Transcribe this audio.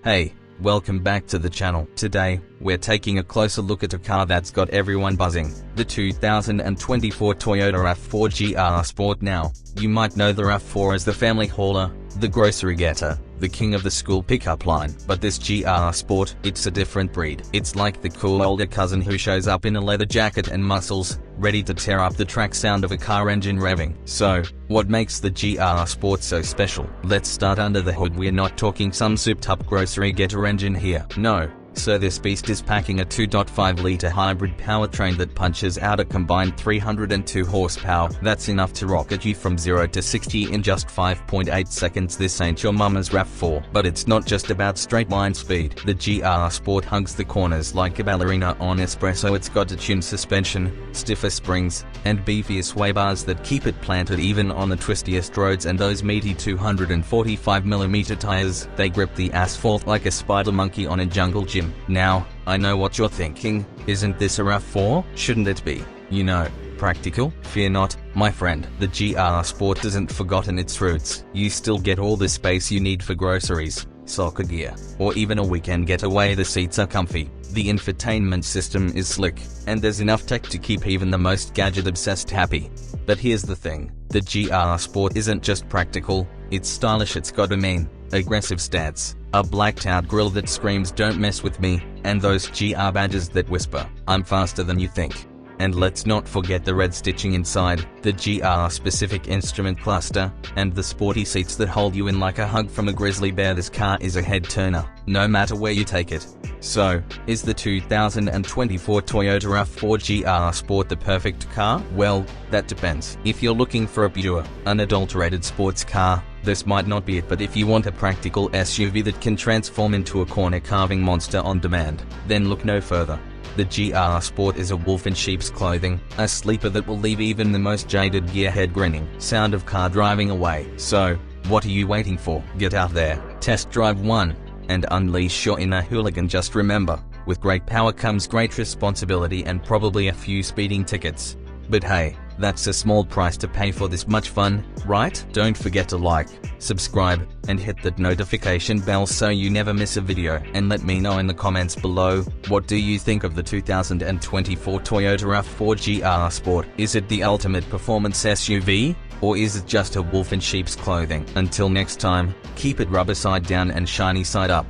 Hey, welcome back to the channel. Today, we're taking a closer look at a car that's got everyone buzzing, the 2024 Toyota Rav4 GR Sport. Now, you might know the Rav4 as the family hauler, the grocery getter, the king of the school pickup line. But this GR Sport, it's a different breed. It's like the cool older cousin who shows up in a leather jacket and muscles, ready to tear up the track sound of a car engine revving. So, what makes the GR Sport so special? Let's start under the hood. We're not talking some souped-up grocery getter engine here. No. So this beast is packing a 2.5-liter hybrid powertrain that punches out a combined 302 horsepower. That's enough to rocket you from 0 to 60 in just 5.8 seconds. This ain't your mama's Rav4. But it's not just about straight line speed. The GR Sport hugs the corners like a ballerina on espresso. It's got a tuned suspension, stiffer springs, and beefier sway bars that keep it planted even on the twistiest roads. And those meaty 245mm tires, they grip the asphalt like a spider monkey on a jungle gym. Now, I know what you're thinking, isn't this a Rav4? Shouldn't it be, you know, practical? Fear not, my friend. The GR Sport hasn't forgotten its roots. You still get all the space you need for groceries, soccer gear, or even a weekend getaway. The seats are comfy, the infotainment system is slick, and there's enough tech to keep even the most gadget-obsessed happy. But here's the thing, the GR Sport isn't just practical, it's stylish. It's got a mean, aggressive stance, a blacked-out grille that screams "don't mess with me," and those GR badges that whisper, "I'm faster than you think." And let's not forget the red stitching inside, the GR-specific instrument cluster, and the sporty seats that hold you in like a hug from a grizzly bear. This car is a head-turner, no matter where you take it. So, is the 2024 Toyota Rav4 GR Sport the perfect car? Well, that depends. If you're looking for a pure, unadulterated sports car, this might not be it. But if you want a practical SUV that can transform into a corner-carving monster on demand, then look no further. The GR Sport is a wolf in sheep's clothing, a sleeper that will leave even the most jaded gearhead grinning. Sound of car driving away. So, what are you waiting for? Get out there, test drive one, and unleash your inner hooligan. Just remember, with great power comes great responsibility and probably a few speeding tickets. But hey, that's a small price to pay for this much fun, right? Don't forget to like, subscribe, and hit that notification bell so you never miss a video. And let me know in the comments below, what do you think of the 2024 Toyota Rav4 GR Sport? Is it the ultimate performance SUV? Or is it just a wolf in sheep's clothing? Until next time, keep it rubber side down and shiny side up.